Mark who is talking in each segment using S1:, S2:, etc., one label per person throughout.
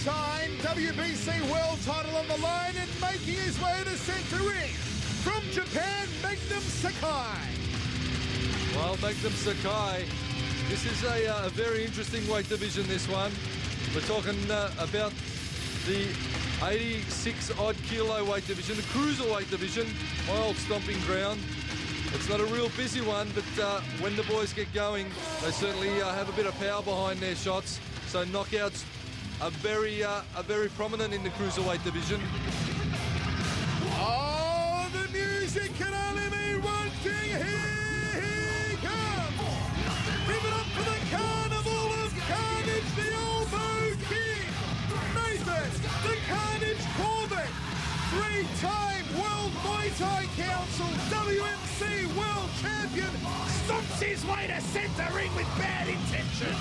S1: time WBC world title on the line and making his way to centre ring from Japan, Magnum Sakai.
S2: Well, Magnum Sakai, this is a very interesting weight division, this one. We're talking about the 86-odd kilo weight division, the cruiserweight division, my old stomping ground. It's not a real busy one, but when the boys get going, they certainly have a bit of power behind their shots. So knockouts are very prominent in the cruiserweight division.
S1: Oh, the music can only mean one thing. Here he comes. Give it up for the Carnival of Carnage, the Elbow King, Nathan, the Carnage Corbett, three-time World Muay Thai Council WMC World Champion, stomps his way to centre ring with bad intention.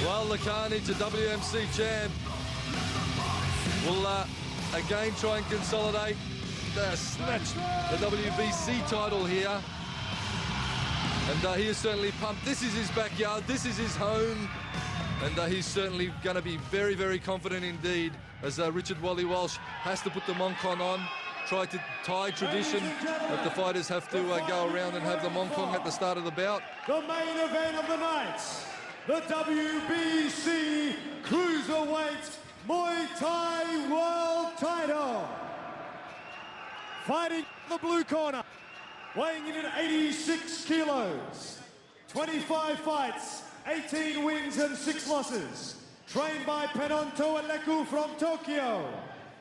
S2: Well, the Carnage, the WMC champ, will again try and consolidate, snatch the WBC title here. And he is certainly pumped. This is his backyard, this is his home. And he's certainly going to be very, very confident indeed as Richard Wally Walsh has to put the Moncon on, try to tie tradition that the fighters have to go around and have the Moncon at the start of the bout.
S3: The main event of the night, the WBC Cruiserweight Muay Thai World Title. Fighting the blue corner, weighing in at 86 kilos, 25 fights, 18 wins and 6 losses. Trained by Penonto Aleku from Tokyo.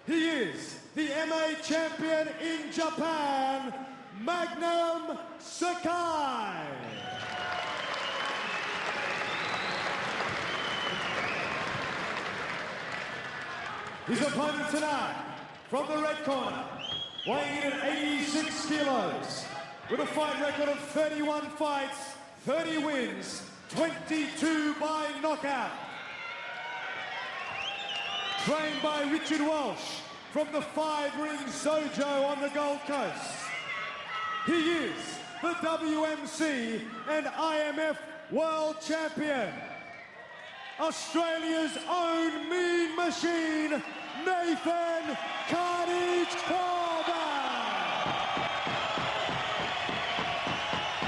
S3: He is the MA champion in Japan, Magnum Sakai. His opponent tonight, from the red corner, weighing in at 86 kilos, with a fight record of 31 fights, 30 wins, 22 by knockout. Trained by Richard Walsh from the 5 Ring Sojo on the Gold Coast. He is the WMC and IMF World Champion. Australia's own mean machine, Nathan Carnage Corbett.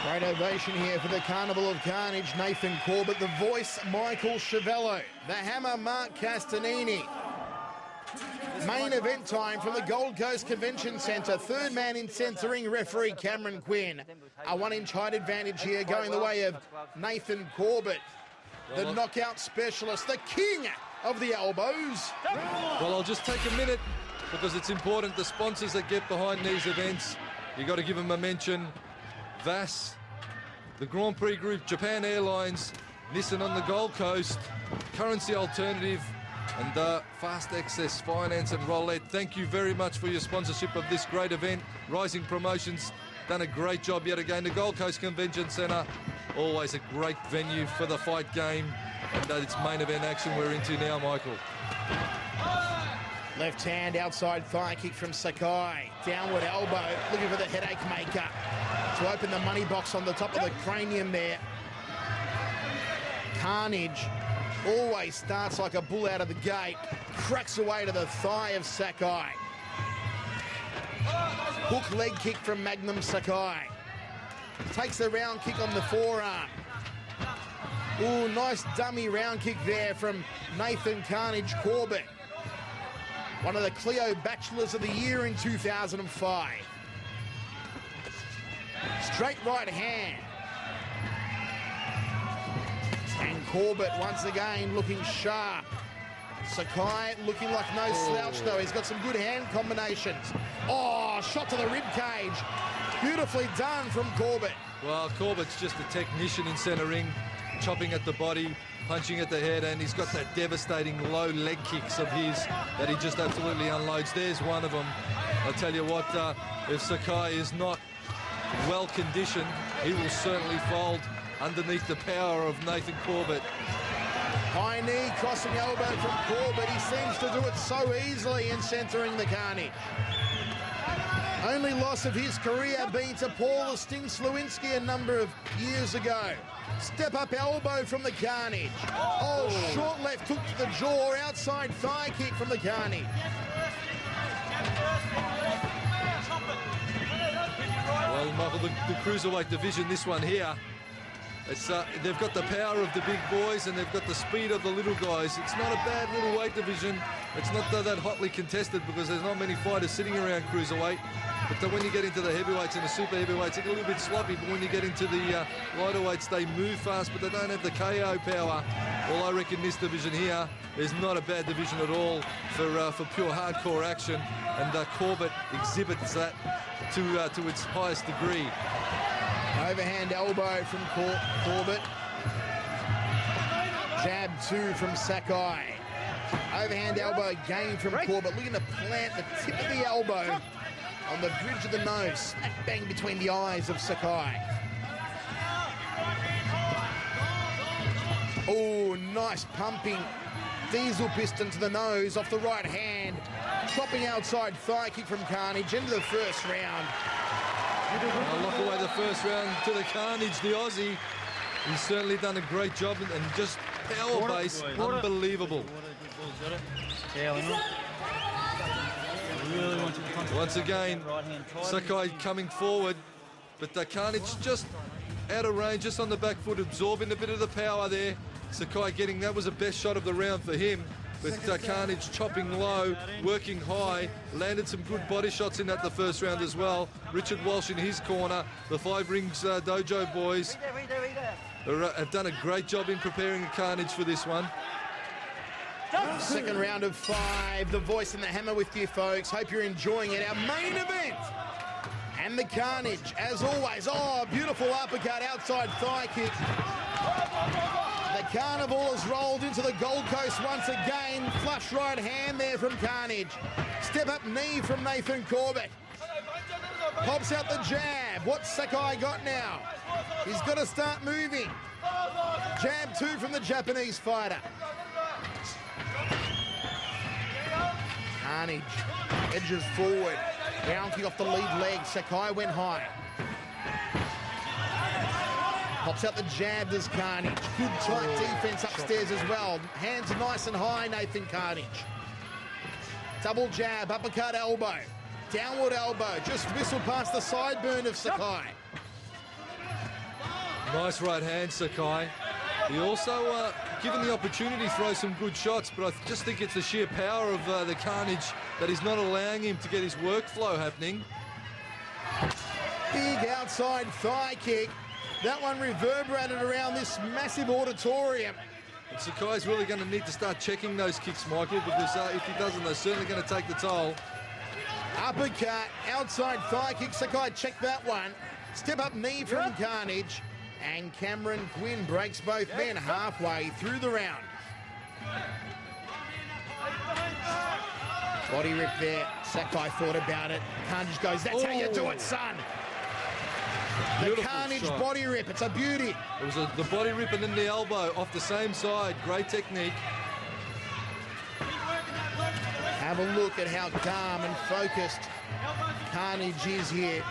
S4: Great ovation here for the Carnival of Carnage, Nathan Corbett, the voice, Michael Chiavello, the hammer, Mark Castanini. Main event time from the Gold Coast Convention Centre. Third man in centering, referee Cameron Quinn. A 1-inch height advantage here going the way of Nathan Corbett, the knockout specialist, the king of the elbows.
S2: Well, I'll just take a minute because it's important. The sponsors that get behind these events, you got to give them a mention. VAS, the Grand Prix Group, Japan Airlines, Nissan on the Gold Coast, Currency Alternative, and Fast Access Finance and Roulette. Thank you very much for your sponsorship of this great event. Rising Promotions done a great job yet again. The Gold Coast Convention Centre, always a great venue for the fight game. And it's main event action we're into now, Michael.
S4: Left hand outside thigh kick from Sakai. Downward elbow, looking for the headache maker to open the money box on the top of the cranium there. Carnage always starts like a bull out of the gate, cracks away to the thigh of Sakai. Hook leg kick from Magnum Sakai. Takes the round kick on the forearm. Ooh, nice dummy round kick there from Nathan Carnage Corbett. One of the Clio Bachelors of the Year in 2005. Straight right hand. And Corbett once again looking sharp. Sakai looking like no slouch though. He's got some good hand combinations. Oh, shot to the rib cage. Beautifully done from Corbett.
S2: Well, Corbett's just a technician in centre ring, chopping at the body, punching at the head, and he's got that devastating low leg kicks of his that he just absolutely unloads. There's one of them. I'll tell you what, if Sakai is not well conditioned, he will certainly fold underneath the power of Nathan Corbett.
S4: High knee, crossing elbow from Corbett. He seems to do it so easily in centering the Carnage. Only loss of his career being to Paul the Sting Slewinski a number of years ago. Step up elbow from the Carnage. Oh, short left hook to the jaw, outside thigh kick from the Carnage.
S2: Well, Michael, the cruiserweight division, this one here, it's they've got the power of the big boys and they've got the speed of the little guys. It's not a bad little weight division. It's not that hotly contested because there's not many fighters sitting around cruiserweight. But when you get into the heavyweights and the super heavyweights, it's a little bit sloppy. But when you get into the lighter weights, they move fast, but they don't have the KO power. Well, I reckon this division here is not a bad division at all for pure hardcore action. And Corbett exhibits that to its highest degree.
S4: Overhand elbow from Corbett. Jab 2 from Sakai. Overhand elbow again from Corbett. Looking to plant the tip of the elbow on the bridge of the nose. Smack bang between the eyes of Sakai. Oh, nice pumping. Diesel piston to the nose off the right hand. Chopping outside thigh kick from Carnage into the first round.
S2: Lock away the first round to the Carnage, the Aussie. He's certainly done a great job and just power base, unbelievable. Once again, Sakai coming forward, but Carnage just out of range, just on the back foot, absorbing a bit of the power there. Sakai getting, that was the best shot of the round for him. But Carnage chopping low, working high, landed some good body shots in that the first round as well. Richard Walsh in his corner, the Five Rings Dojo boys have done a great job in preparing Carnage for this one.
S4: Second round of 5, the voice and the hammer with you folks. Hope you're enjoying it. Our main event. And the Carnage, as always. Oh, beautiful uppercut, outside thigh kick. The Carnival has rolled into the Gold Coast once again. Flush right hand there from Carnage. Step up knee from Nathan Corbett. Pops out the jab. What's Sakai got now? He's got to start moving. Jab 2 from the Japanese fighter. Carnage edges forward. Down kick off the lead leg. Sakai went high. Pops out the jab, does Carnage. Good tight defense upstairs as well. Hands are nice and high, Nathan Carnage. Double jab, uppercut elbow. Downward elbow, just whistled past the sideburn of Sakai.
S2: Nice right hand, Sakai. He also given the opportunity to throw some good shots, but I just think it's the sheer power of the Carnage that is not allowing him to get his workflow happening.
S4: Big outside thigh kick. That one reverberated around this massive auditorium.
S2: And Sakai's really going to need to start checking those kicks, Michael, because if he doesn't, they're certainly going to take the toll.
S4: Uppercut, outside thigh kick. Sakai checked that one. Step up knee from Carnage. And Cameron Quinn breaks both men halfway through the round. Body rip there. Sakai thought about it. Carnage goes, that's how you do it, son. The Carnage shot. Body rip, it's a beauty.
S2: It was the body rip and then the elbow off the same side. Great technique.
S4: Have a look at how calm and focused Carnage is here.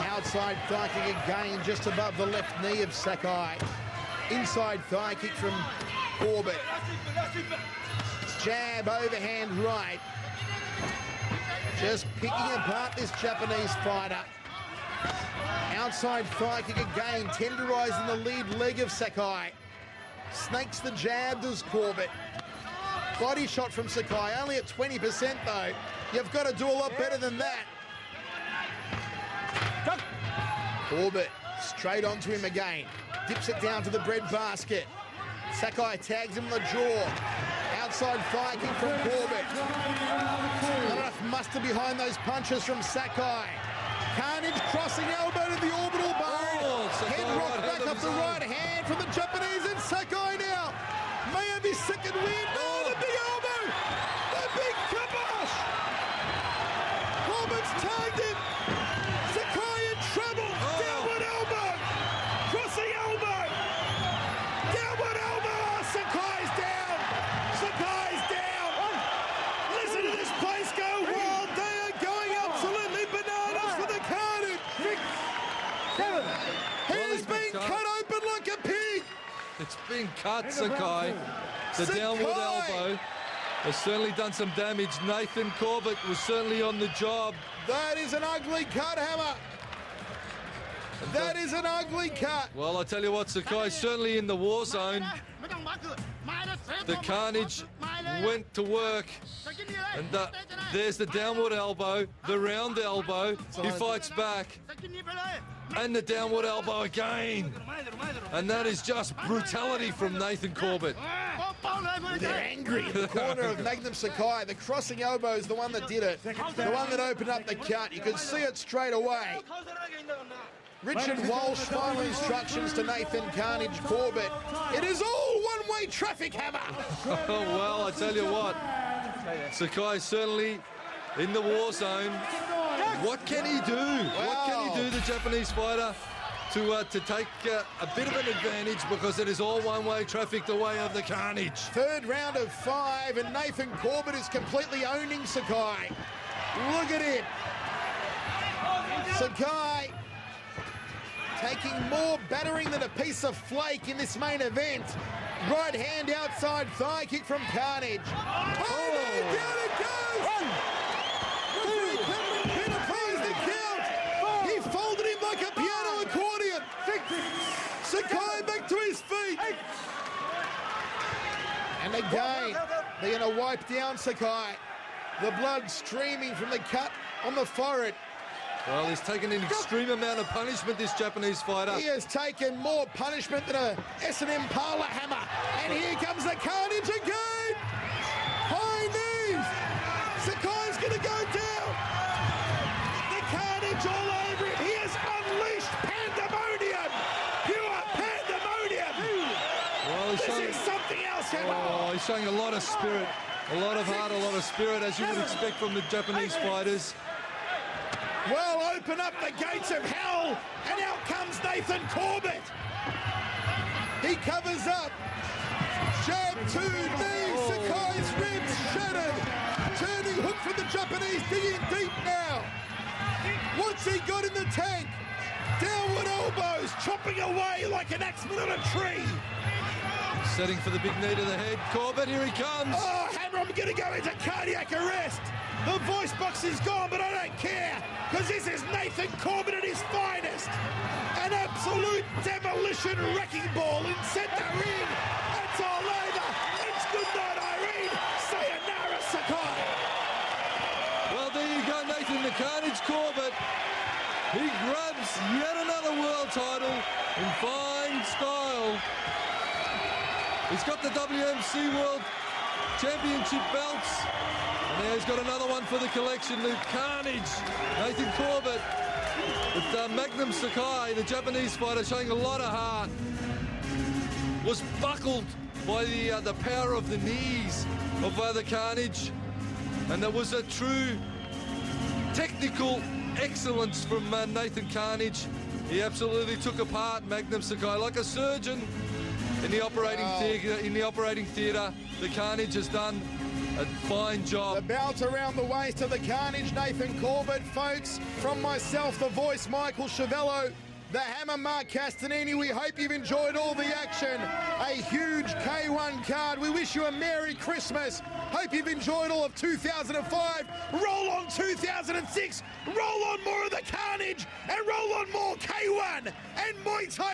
S4: Outside thigh kick again, just above the left knee of Sakai. Inside thigh kick from Corbett. Jab, overhand right. Just picking apart this Japanese fighter. Outside thigh kick again, tenderising the lead leg of Sakai. Snakes the jab, does Corbett. Body shot from Sakai, only at 20% though. You've got to do a lot better than that. Corbett straight onto him again. Dips it down to the bread basket. Sakai tags him in the jaw. Outside thigh kick from Corbett. Not enough muster behind those punches from Sakai. Carnage crossing elbow to the orbital bone. Head rock back off the right hand from the Japanese, and Sakai now may have his second win. Oh, the big elbow! The big kabosh! Corbett's tagged him. Sakai in trouble. Downward elbow. Crossing elbow. Downward elbow. Oh, Sakai's down. Sakai's down. Listen to this place go wild. They are going up to
S2: that's been cut, Sakai. The downward elbow has certainly done some damage. Nathan Corbett was certainly on the job.
S4: That is an ugly cut, Hammer. That is an ugly cut.
S2: Well, I tell you what, Sakai, certainly in the war zone, the Carnage went to work, and there's the downward elbow, the round elbow. He fights back, and the downward elbow again. And that is just brutality from Nathan Corbett.
S4: They're angry in the corner of Magnum Sakai. The crossing elbow is the one that did it, the one that opened up the cut. You could see it straight away. Richard Walsh, final instructions to Nathan Carnage Corbett. It is all one-way traffic, Hammer.
S2: Oh, well, I tell you what, Sakai certainly in the war zone. What can he do? What can he do, the Japanese fighter, to take a bit of an advantage, because it is all one-way traffic the way of the Carnage.
S4: Third round of 5, and Nathan Corbett is completely owning Sakai. Look at it. Sakai taking more battering than a piece of flake in this main event. Right hand outside thigh kick from Carnage.
S1: Oh, no, down it goes! Referee Cameron applies the count. He folded him like a piano accordion. Sakai back to his feet.
S4: And again, they're going to wipe down Sakai. The blood streaming from the cut on the forehead.
S2: Well, he's taken an extreme amount of punishment, this Japanese fighter.
S4: He has taken more punishment than a S&M parlour, Hammer. And here comes the Carnage again. High knees. Sakai's going to go down. The Carnage all over him. He has unleashed pandemonium. Pure pandemonium.
S2: Well,
S4: This is something else, Hammer.
S2: Oh, he's showing a lot of spirit, a lot of heart, a lot of spirit, as you would expect from the Japanese fighters.
S4: Well, open up the gates of hell, and out comes Nathan Corbett. He covers up. Jab, 2 knees, Sakai's ribs shattered. Turning hook from the Japanese, digging deep now. What's he got in the tank? Downward elbows, chopping away like an axeman on a tree.
S2: Setting for the big knee to the head. Corbett, here he comes.
S4: Oh, Hammer, I'm going to go into cardiac arrest. The voice box is gone, but I don't care, because this is Nathan Corbett at his finest. An absolute demolition wrecking ball in centre ring. It's all over. It's good night, Irene. Sayonara, Sakai.
S2: Well, there you go, Nathan the Carnage Corbett. He grabs yet another world title in fine style. He's got the WMC World Championship belts. And now he's got another one for the collection, the Carnage, Nathan Corbett. But Magnum Sakai, the Japanese fighter, showing a lot of heart, was buckled by the power of the knees of the Carnage. And there was a true technical excellence from Nathan Carnage. He absolutely took apart Magnum Sakai like a surgeon in the operating theatre. The Carnage has done a fine job.
S4: The belt around the waist of the Carnage, Nathan Corbett, folks. From myself, the voice, Michael Chavello, the hammer, Mark Castanini. We hope you've enjoyed all the action. A huge K1 card. We wish you a Merry Christmas. Hope you've enjoyed all of 2005. Roll on 2006. Roll on more of the Carnage, and roll on more K1 and Muay Thai.